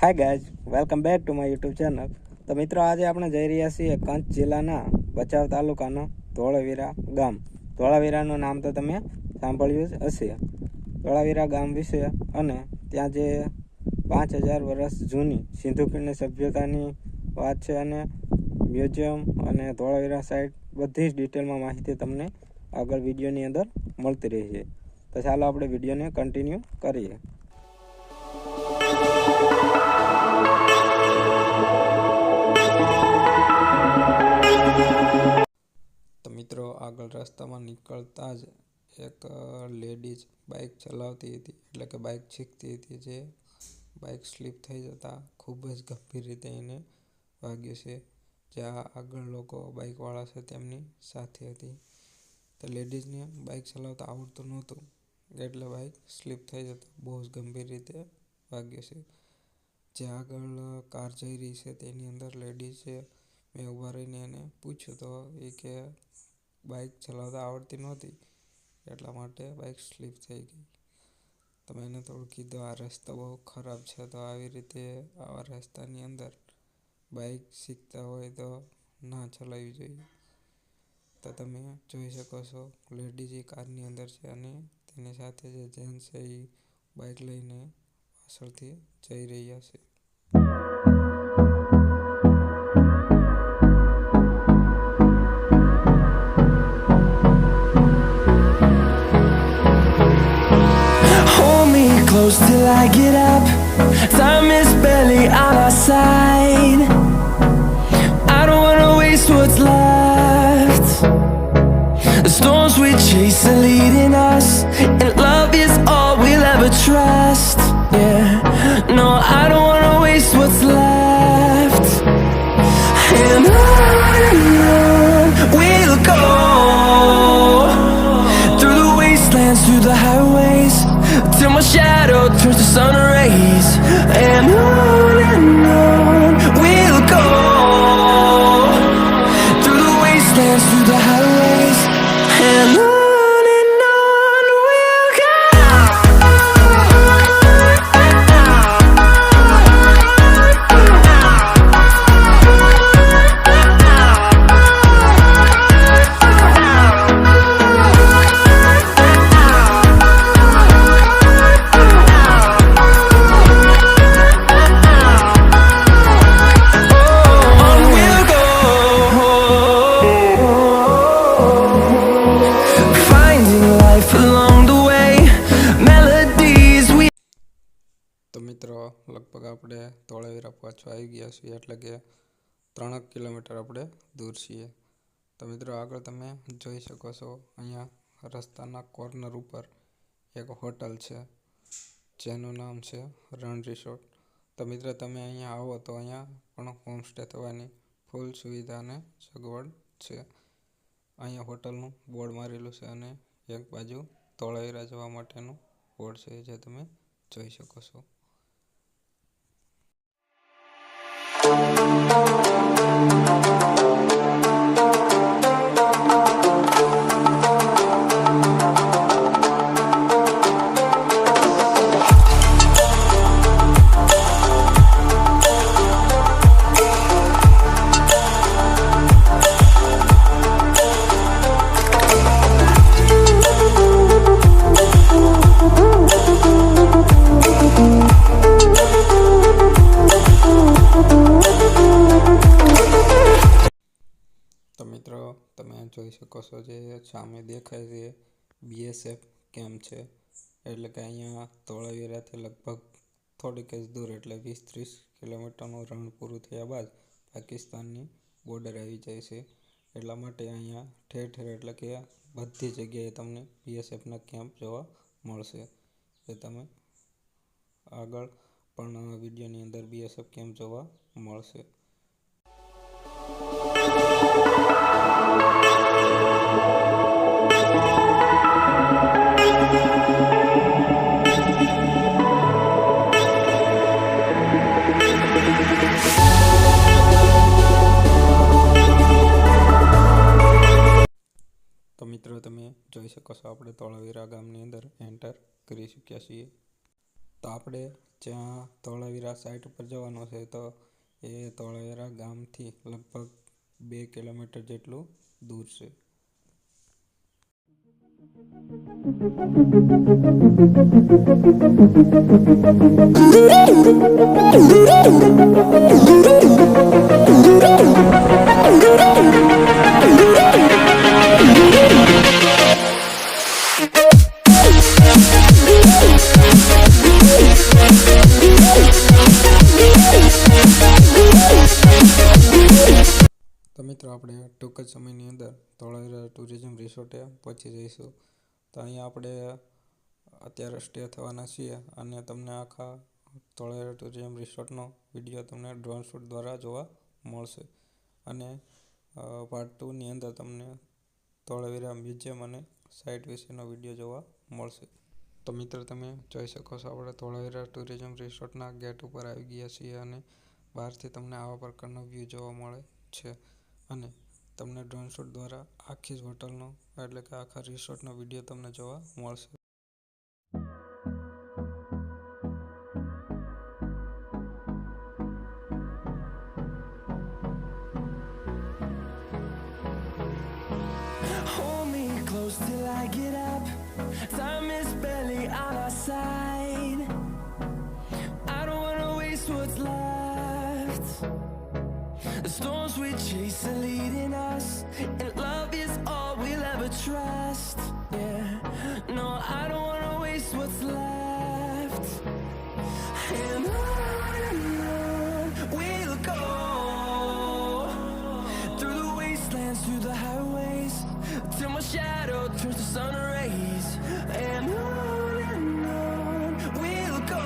Hi guys, welcome back to my YouTube channel. તો મિત્રો, આજે આપણે જઈ રહ્યા છીએ કચ્છ જિલ્લાના ભચાઉ તાલુકાના ધોળાવીરા ગામ। ધોળાવીરાનું નામ તો તમે સાંભળ્યું જ હશે। ધોળાવીરા ગામ વિશે અને ત્યાં જે 5000 વર્ષ જૂની સિંધુ ખીણની સભ્યતાની વાત છે અને મ્યુઝિયમ અને ધોળાવીરા સાઈડ બધી જ ડિટેલમાં માહિતી તમને આગળ વિડીયોની અંદર મળતી રહી છે। તો ચાલો આપણે વિડીયોને કન્ટિન્યુ કરીએ। તો મિત્રો, આગળ રસ્તામાં નીકળતા જ એક લેડીઝ બાઇક ચલાવતી હતી, એટલે કે બાઇક શીખતી હતી, જે બાઇક સ્લીપ થઈ જતાં ખૂબ જ ગંભીર રીતે એને વાગ્યું છે। જ્યાં આગળ લોકો બાઇકવાળા છે તેમની સાથે હતી। તો લેડીઝને બાઇક ચલાવતા આવડતું નહોતું, એટલે બાઇક સ્લીપ થઈ જતાં બહુ જ ગંભીર રીતે વાગ્યું છે। જ્યાં આગળ કાર જઈ રહી છે તેની અંદર લેડીઝ છે, મેં ઊભા રહીને એને પૂછ્યું તો એ કે બાઇક ચલાવતા આવડતી નહોતી, એટલા માટે બાઇક સ્લીપ થઈ ગઈ। તો મેં એને થોડું કીધું, આ રસ્તો બહુ ખરાબ છે, તો આવી રીતે આવા રસ્તાની અંદર બાઇક શીખતા હોય તો ના ચલાવવી જોઈએ। તો તમે જોઈ શકો છો, લેડીઝ એ કારની અંદર છે અને તેની સાથે જે જેન્ટ્સ છે એ બાઇક લઈને પાછળથી જઈ રહ્યા છે। Close till I get up. Time is barely on our side. I don't wanna waste what's left. The storms we chase are leading us, and love is all we'll ever trust. Yeah, no, I don't wanna waste what's left. And on we'll go, through the wastelands, through the highways, till my shadow turns to sun rays. And on we'll go, through the wastelands, through the highways, and on we'll go. તો મિત્રો, લગભગ આપણે ધોળાવીરા પહોંચવા આવી ગયા છીએ, એટલે કે 3 કિલોમીટર આપણે દૂર છીએ। તો મિત્રો, આગળ તમે જોઈ શકો છો, અહીંયા રસ્તાના કોર્નર ઉપર એક હોટલ છે, જેનું નામ છે રણ રિસોર્ટ। તો મિત્રો, તમે અહીંયા આવો તો અહીંયા પણ હોમસ્ટે થવાની ફૂલ સુવિધા અને સગવડ છે। અહીંયા હોટલનું બોર્ડ મારેલું છે અને એક બાજુ ધોળાવીરા જવા માટેનું બોર્ડ છે, જે તમે જોઈ શકો છો। તો મિત્રો, તમે જોઈ શકો છો, જે સામે દેખાય છે BSF કેમ્પ છે, એટલે કે અહીંયા ધોળાવીરાથી લગભગ થોડીક જ દૂર, એટલે 20-30 કિલોમીટરનું રણ પૂરું થયા બાદ પાકિસ્તાનની બોર્ડર આવી જાય છે। એટલા માટે અહીંયા ઠેર ઠેર, એટલે કે બધી જગ્યાએ તમને BSFના કેમ્પ જોવા મળશે। એ તમે આગળ પણ વિડીયોની અંદર BSF કેમ્પ જોવા મળશે। તો મિત્રો, તમે જોઈ શકો છો, આપણે ધોળાવીરા ગામની અંદર એન્ટર કરી ચૂક્યા છીએ। તો આપણે જ્યાં ધોળાવીરા સાઇટ ઉપર જવાનું છે, તો એ ધોળાવીરા ગામથી લગભગ 2 કિલોમીટર જેટલું દૂર છે. તો મિત્રો આપણે ટૂંક જ સમયની અંદર ધોળાવીરા ટુરિઝમ રિસોર્ટે પહોંચી જઈશું. તો અહીંયા આપણે અત્યારે સ્ટે થવાના છીએ અને તમને આખા ધોળાવીરા ટુરિઝમ રિસોર્ટનો વિડીયો તમને ડ્રોન શૂટ દ્વારા જોવા મળશે. અને પાર્ટ 2ની અંદર તમને ધોળાવીરા મ્યુઝિયમ અને સાઇટ વિશેનો વિડીયો જોવા મળશે. તો મિત્રો તમે જોઈ શકો છો, આપણે ધોળાવીરા ટુરિઝમ રિસોર્ટના ગેટ ઉપર આવી ગયા છીએ અને બહારથી તમને આવા પ્રકારનો વ્યૂ જોવા મળે છે. અને તમને ડ્રોન શૂટ દ્વારા આખી જ હોટલનો એટલે કે આખા રિસોર્ટનો વિડીયો તમને જોવા મળશે. Hold me close till I get up. Time is barely on our side. I don't wanna waste what's left. The storms we chase are leading us, and love is all we'll ever trust. Yeah, no, I don't wanna waste what's left. And on we'll go, through the wastelands, through the highways, till my shadow turns to sun rays. And on we'll go,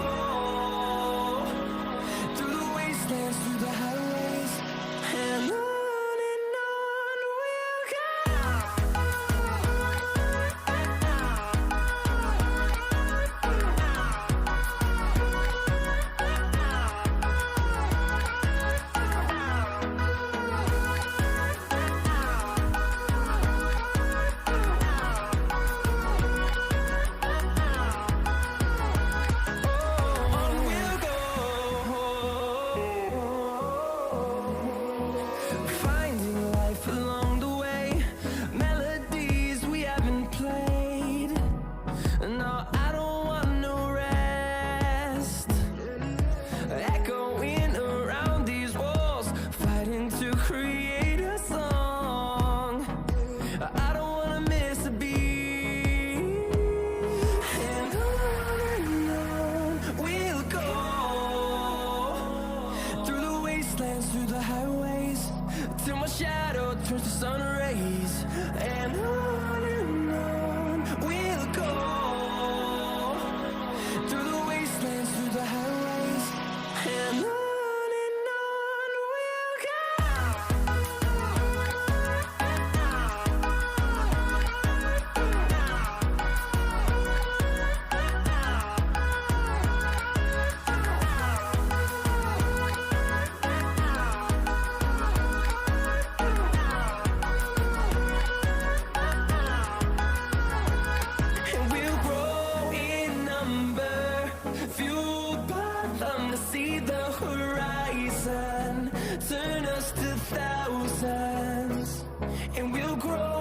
through the wastelands, through the highways, and on we'll go. On we'll go, finding life along the way, melodies we haven't played. No, I don't want no rest, echoing around these walls, fighting to create a song. I don't wanna miss a beat. And on we'll go, through the wastelands, through the highways, till my shadow turns to sun rays. And on we'll go, through the wastelands, through the highways, and on we'll go. And we'll grow in number, fueled by them to see the horizon, turn us to thousands. And we'll grow